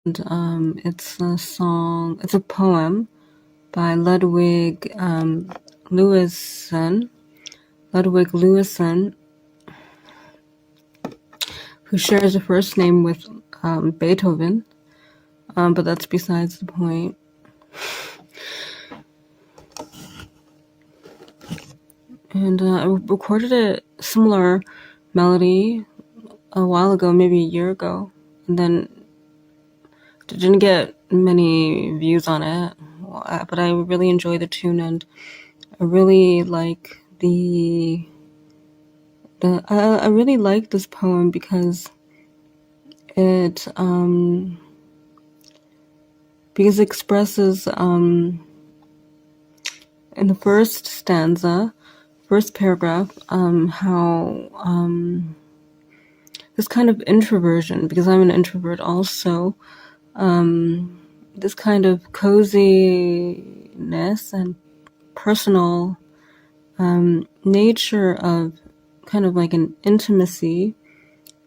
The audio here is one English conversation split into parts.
It's a poem by Ludwig Lewisohn, who shares a first name with Beethoven, but that's besides the point. And I recorded a similar melody a while ago, maybe a year ago, and then didn't get many views on it, but I really enjoy the tune, and I really like I really like this poem because it expresses in the first paragraph, how this kind of introversion, because I'm an introvert also, this kind of coziness and personal nature of kind of like an intimacy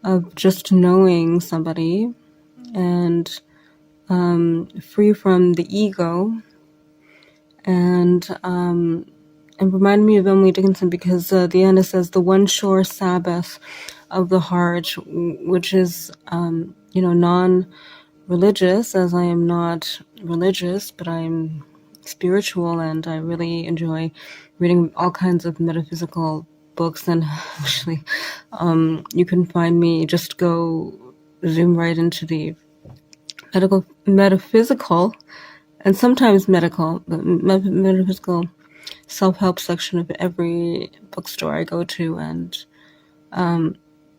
of just knowing somebody and free from the ego, and reminded me of Emily Dickinson, because at the end it says the one sure sabbath of the heart, which is non-religious, as I am not religious, but I'm spiritual, and I really enjoy reading all kinds of metaphysical books. And actually, you can find me, just go zoom right into the metaphysical, and sometimes metaphysical self-help section of every bookstore I go to. And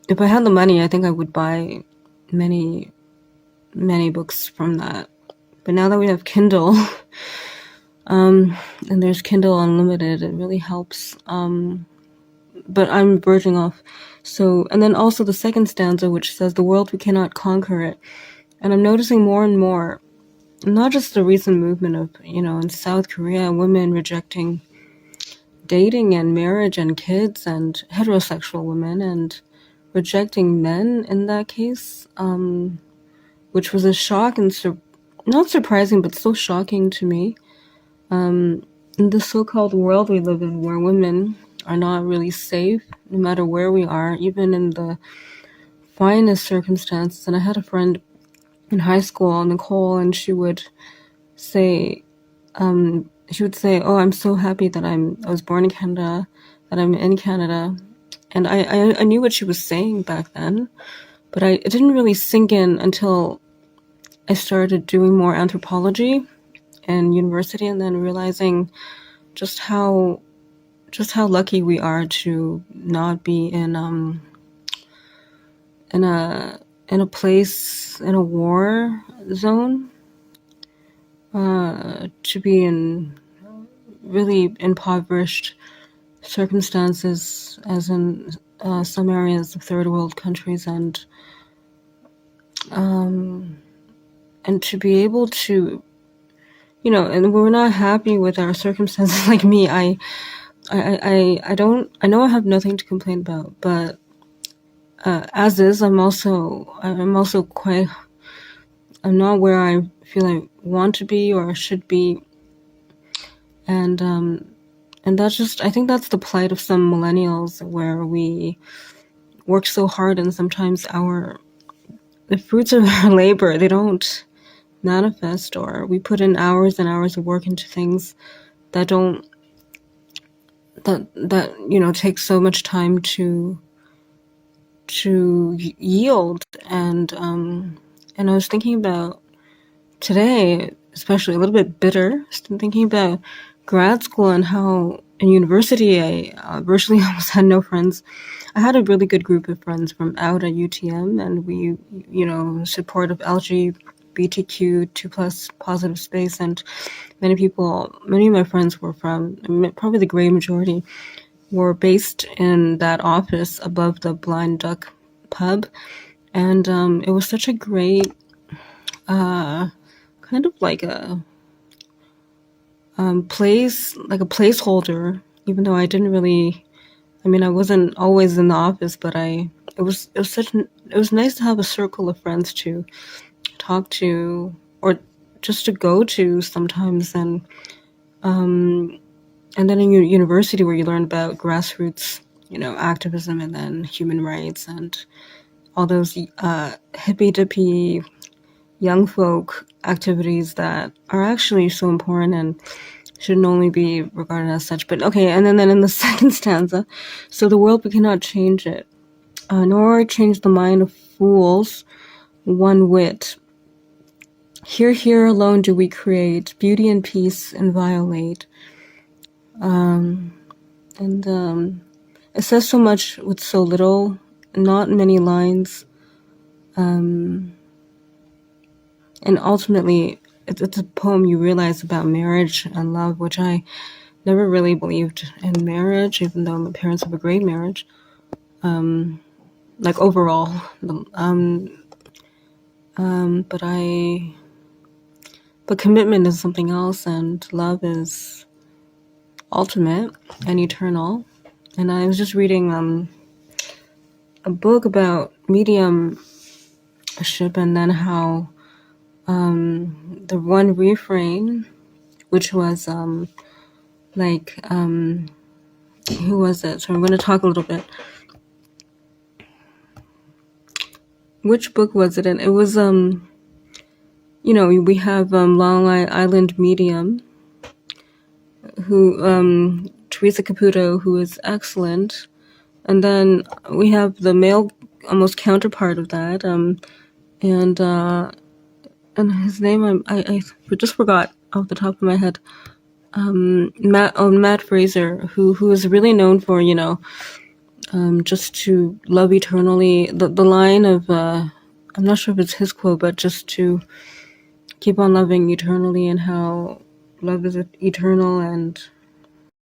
if I had the money, I think I would buy many books from that. But now that we have Kindle, and there's Kindle Unlimited, it really helps. But I'm verging off. So, and then also the second stanza, which says, the world, we cannot conquer it. And I'm noticing more and more, not just the recent movement of, in South Korea, women rejecting dating and marriage and kids, and heterosexual women, and rejecting men in that case, which was a shock and not surprising, but still shocking to me. In the so-called world we live in, where women are not really safe, no matter where we are, even in the finest circumstances. And I had a friend in high school, Nicole, and she would say, oh, I'm so happy that I was born in Canada, that I'm in Canada. And I knew what she was saying back then, but it didn't really sink in until I started doing more anthropology in university, and then realizing just how lucky we are to not be in a place, in a war zone, to be in really impoverished circumstances, as in some areas of third world countries, and to be able to, and we're not happy with our circumstances. Like me, I know I have nothing to complain about, but as is, I'm not where I feel I want to be or should be, and that's just, I think that's the plight of some millennials, where we work so hard, and sometimes the fruits of our labor, they don't manifest, or we put in hours and hours of work into things that take so much time to yield. And I was thinking about today, especially a little bit bitter, thinking about grad school and how in university I virtually almost had no friends. I had a really good group of friends from out at UTM, and we, support of LGBTQ 2+ positive space, and many of my friends were from, probably the great majority, were based in that office above the Blind Duck pub. And it was such a great kind of like a placeholder, even though I didn't really, I wasn't always in the office, but it was nice to have a circle of friends to talk to or just to go to sometimes, and then in university where you learn about grassroots, activism, and then human rights and all those hippy-dippy young folk activities that are actually so important and shouldn't only be regarded as such. But okay, and then in the second stanza, so the world we cannot change it, nor change the mind of fools one whit. Here alone do we create beauty and peace inviolate. It says so much with so little, not many lines. And ultimately, it's a poem you realize about marriage and love, which I never really believed in marriage, even though my parents have a great marriage. Like overall, but commitment is something else, and love is ultimate and eternal. And I was just reading a book about mediumship, and then how the one refrain, which was who was it? So I'm going to talk a little bit. Which book was it in? It was we have Long Island Medium, who Teresa Caputo, who is excellent, and then we have the male almost counterpart of that, and his name I just forgot off the top of my head. Matt Fraser, who is really known for just to love eternally. The line of I'm not sure if it's his quote, but just to keep on loving eternally, and how love is eternal, and